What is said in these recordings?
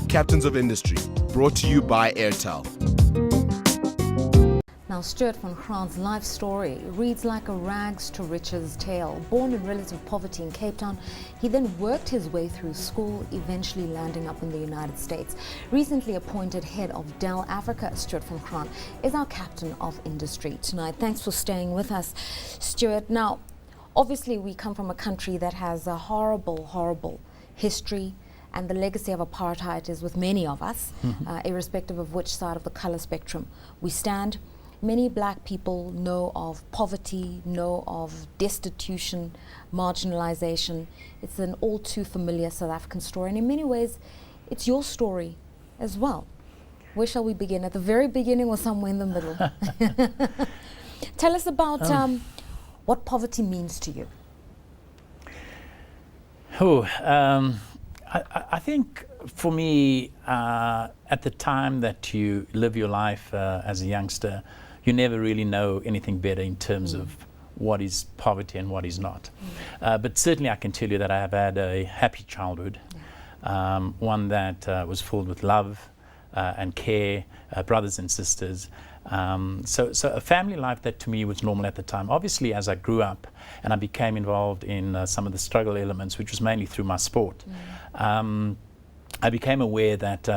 Captains of Industry, brought to you by Airtel. Now, Stewart van Graan's life story reads like a rags to riches tale. Born in relative poverty in Cape Town, he then worked his way through school, eventually landing up in the United States. Recently appointed head of Dell Africa, Stewart van Graan is our captain of industry tonight. Thanks for staying with us, Stewart. Now, obviously we come from a country that has a horrible, horrible history, and the legacy of apartheid is with many of us, irrespective of which side of the color spectrum we stand. Many black people know of poverty, know of destitution, marginalization. It's an all too familiar South African story, and in many ways, it's your story as well. Where shall we begin? At the very beginning or somewhere in the middle? Tell us about what poverty means to you. I think for me, at the time that you live your life as a youngster, you never really know anything better in terms of what is poverty and what is not. But certainly I can tell you that I have had a happy childhood, one that was filled with love and care, brothers and sisters. So a family life that to me was normal at the time. Obviously, as I grew up and I became involved in some of the struggle elements, which was mainly through my sport, I became aware that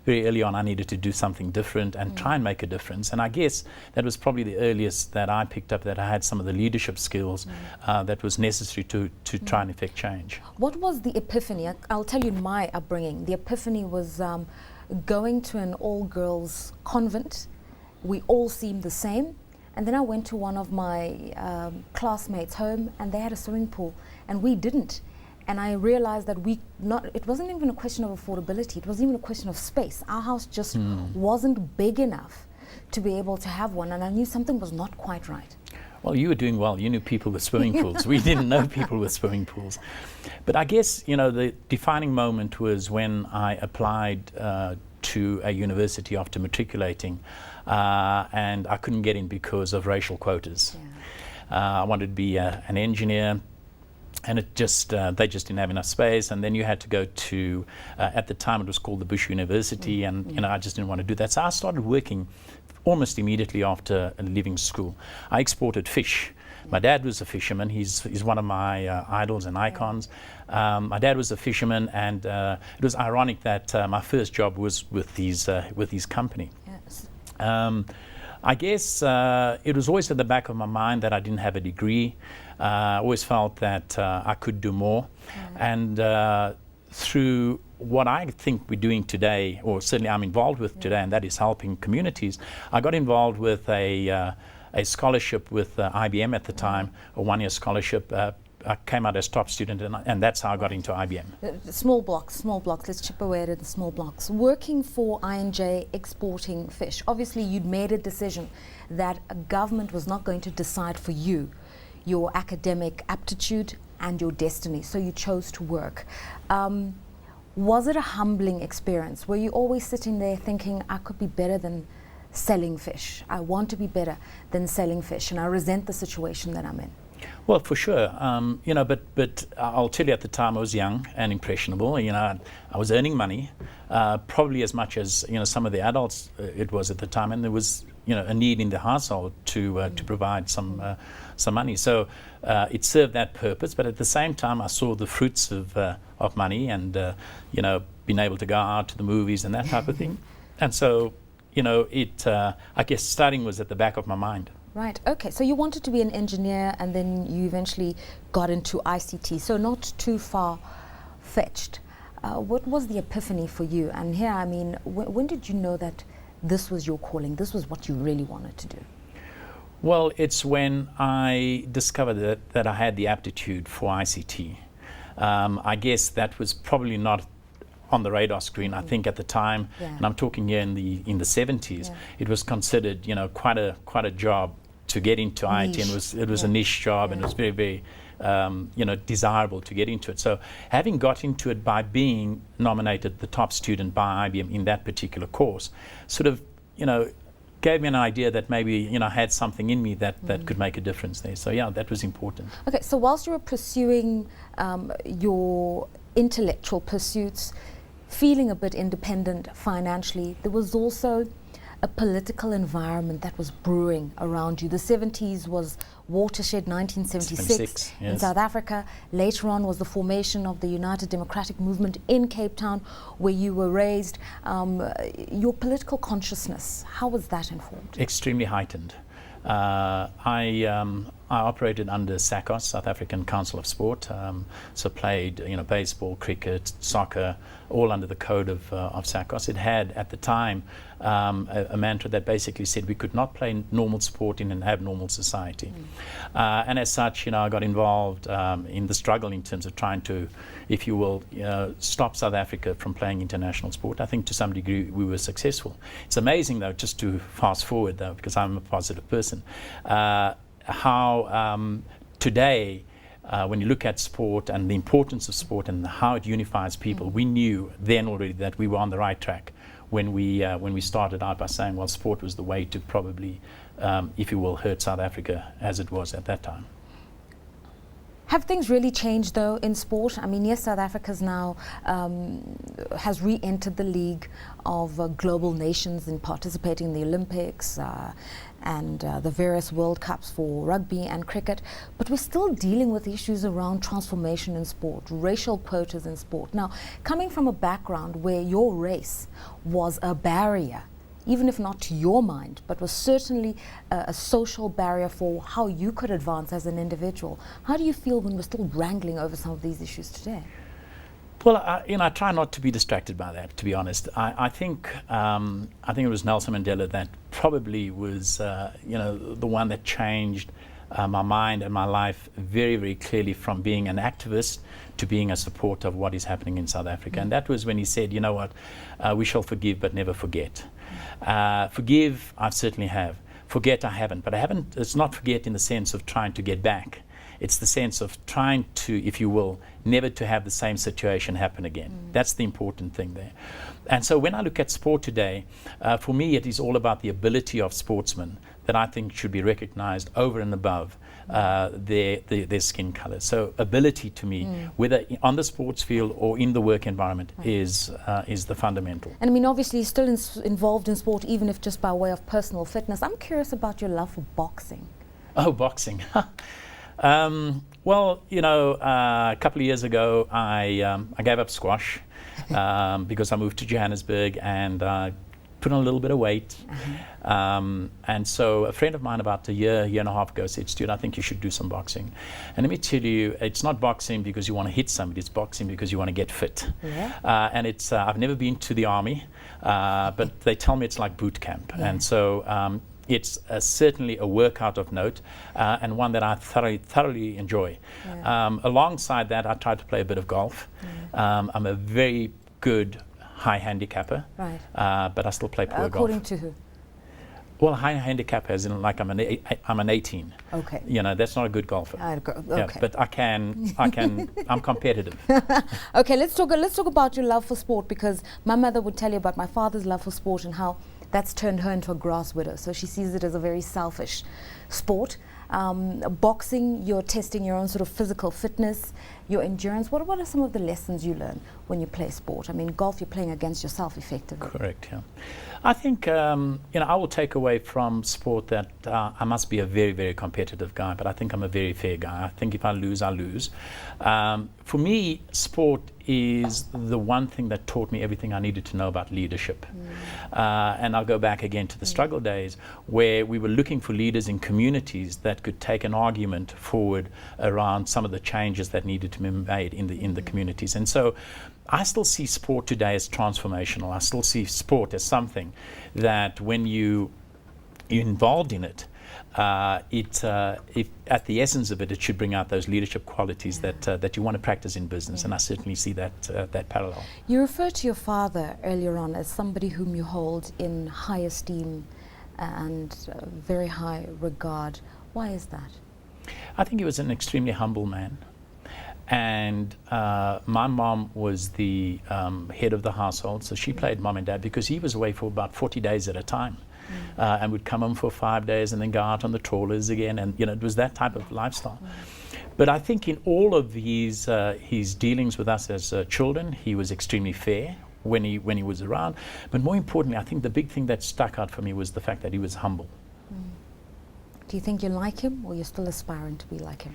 very early on I needed to do something different and try and make a difference. And I guess that was probably the earliest that I picked up that I had some of the leadership skills that was necessary to try and effect change. What was the epiphany? I'll tell you my upbringing. The epiphany was going to an all-girls convent. We all seemed the same. And then I went to one of my classmates' home, and they had a swimming pool, and we didn't. And I realized that it wasn't even a question of affordability, it wasn't even a question of space. Our house just wasn't big enough to be able to have one, and I knew something was not quite right. Well, you were doing well. You knew people with swimming pools. We didn't know people with swimming pools. But I guess, the defining moment was when I applied to a university after matriculating, and I couldn't get in because of racial quotas. I wanted to be an engineer, and it just they just didn't have enough space. And then you had to go to at the time it was called the Bush University, and I just didn't want to do that. So I started working almost immediately after leaving school. I exported fish. My dad was a fisherman. He's one of my idols and icons. My dad was a fisherman, and it was ironic that my first job was with his company. Yes. I guess it was always at the back of my mind that I didn't have a degree. I always felt that I could do more. And through what I think we're doing today, or certainly I'm involved with today, and that is helping communities, I got involved with a scholarship with IBM at the time, a one-year scholarship. I came out as top student, and that's how I got into IBM. Small blocks, let's chip away at the small blocks. Working for I&J, exporting fish. Obviously, you'd made a decision that a government was not going to decide for you your academic aptitude and your destiny, so you chose to work. Was it a humbling experience? Were you always sitting there thinking, I could be better than selling fish? I want to be better than selling fish, and I resent the situation that I'm in. Well, for sure, but I'll tell you, at the time I was young and impressionable. I was earning money, probably as much as some of the adults it was at the time, and there was a need in the household to provide some money. So it served that purpose. But at the same time, I saw the fruits of money, and being able to go out to the movies and that type of thing. And so I guess studying was at the back of my mind. Right, okay, so you wanted to be an engineer, and then you eventually got into ICT, so not too far-fetched. What was the epiphany for you? And here, when did you know that this was your calling, this was what you really wanted to do? Well, it's when I discovered that I had the aptitude for ICT. I guess that was probably not on the radar screen. I think at the time, and I'm talking here in the 70s, it was considered quite a job to get into IT, and it was a niche job, and it was very, very desirable to get into it. So having got into it by being nominated the top student by IBM in that particular course, sort of gave me an idea that maybe I had something in me that could make a difference there. So yeah, that was important. Okay, so whilst you were pursuing your intellectual pursuits, feeling a bit independent financially, there was also a political environment that was brewing around you. The 70s was watershed, 1976 in yes. South Africa. Later on was the formation of the United Democratic Movement in Cape Town, where you were raised. Your political consciousness, how was that informed? Extremely heightened. I operated under SACOS, South African Council of Sport, so played baseball, cricket, soccer, all under the code of SACOS. It had at the time a mantra that basically said we could not play normal sport in an abnormal society. And as such, I got involved in the struggle in terms of trying to, if you will, stop South Africa from playing international sport. I think to some degree we were successful. It's amazing though, just to fast forward though, because I'm a positive person, how today, when you look at sport and the importance of sport and how it unifies people, we knew then already that we were on the right track when we started out by saying, well, sport was the way to probably, if you will, hurt South Africa as it was at that time. Have things really changed though in sport? I mean, yes, South Africa's now has re-entered the league of global nations in participating in the Olympics and the various World Cups for rugby and cricket, but we're still dealing with issues around transformation in sport, racial quotas in sport. Now, coming from a background where your race was a barrier, even if not to your mind, but was certainly a social barrier for how you could advance as an individual. How do you feel when we're still wrangling over some of these issues today? Well, I try not to be distracted by that, to be honest. I think it was Nelson Mandela that probably was, the one that changed my mind and my life very, very clearly from being an activist to being a supporter of what is happening in South Africa. And that was when he said, you know what, we shall forgive but never forget. Forgive, I certainly have. Forget, I haven't. But I haven't, it's not forget in the sense of trying to get back. It's the sense of trying to, if you will, never to have the same situation happen again. That's the important thing there. And so when I look at sport today, for me it is all about the ability of sportsmen that I think should be recognized over and above their skin color. So ability to me, whether on the sports field or in the work environment, is the fundamental. And I mean, obviously you're still involved in sport, even if just by way of personal fitness. I'm curious about your love for boxing. Oh, boxing. Well, a couple of years ago, I gave up squash because I moved to Johannesburg and put on a little bit of weight. And so a friend of mine about a year and a half ago said, Stewart, I think you should do some boxing. And let me tell you, it's not boxing because you want to hit somebody, it's boxing because you want to get fit. Yeah. And it's, I've never been to the army, but they tell me it's like boot camp. Yeah. And so it's certainly a workout of note and one that I thoroughly enjoy. Yeah. Alongside that, I try to play a bit of golf. I'm a very good high handicapper, Right. but I still play poor golf. According to who? Well, high handicapper as in like I'm an 18. Okay. That's not a good golfer. Okay. Yeah, but I can, I'm competitive. Okay, let's talk about your love for sport, because my mother would tell you about my father's love for sport and how that's turned her into a grass widow. So she sees it as a very selfish sport. Boxing, you're testing your own sort of physical fitness, your endurance. What are some of the lessons you learn when you play sport? I mean, golf, you're playing against yourself effectively. Correct, yeah. I think, I will take away from sport that I must be a very, very competitive guy, but I think I'm a very fair guy. I think if I lose, I lose. For me, sport is the one thing that taught me everything I needed to know about leadership. And I'll go back again to the struggle days where we were looking for leaders in communities that could take an argument forward around some of the changes that needed to be made in the communities. And so I still see sport today as transformational. I still see sport as something that when you're involved in it, if at the essence of it, it should bring out those leadership qualities that you want to practice in business, and I certainly see that parallel. You referred to your father earlier on as somebody whom you hold in high esteem and very high regard. Why is that? I think he was an extremely humble man. And my mom was the head of the household, so she played mom and dad because he was away for about 40 days at a time. And would come home for 5 days and then go out on the trawlers again, and it was that type of lifestyle. But I think in all of his dealings with us as children, he was extremely fair, when he was around. But more importantly, I think the big thing that stuck out for me was the fact that he was humble. Do you think you like him, or you're still aspiring to be like him?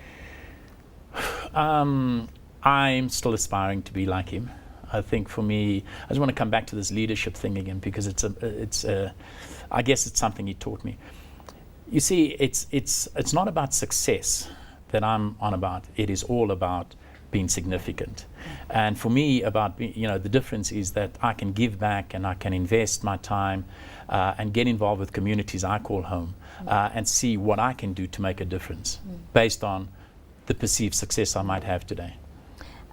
I'm still aspiring to be like him. I think for me, I just want to come back to this leadership thing again, because I guess it's something he taught me. You see, it's not about success that I'm on about. It is all about being significant. And for me, the difference is that I can give back and I can invest my time and get involved with communities I call home, and see what I can do to make a difference based on the perceived success I might have today.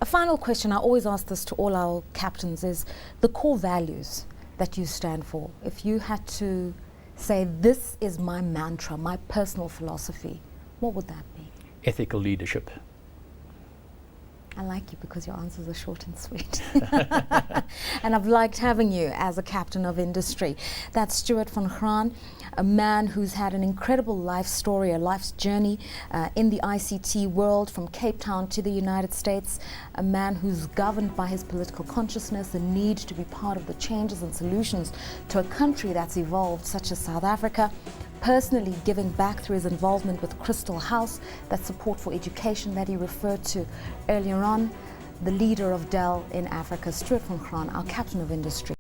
A final question, I always ask this to all our captains, is the core values that you stand for. If you had to say, this is my mantra, my personal philosophy, what would that be? Ethical leadership. I like you because your answers are short and sweet. And I've liked having you as a captain of industry. That's Stewart van Graan, a man who's had an incredible life story, a life's journey in the ICT world, from Cape Town to the United States, a man who's governed by his political consciousness, the need to be part of the changes and solutions to a country that's evolved, such as South Africa, personally giving back through his involvement with Crystal House, that support for education that he referred to earlier on, the leader of Dell in Africa, Stewart van Graan, our captain of industry.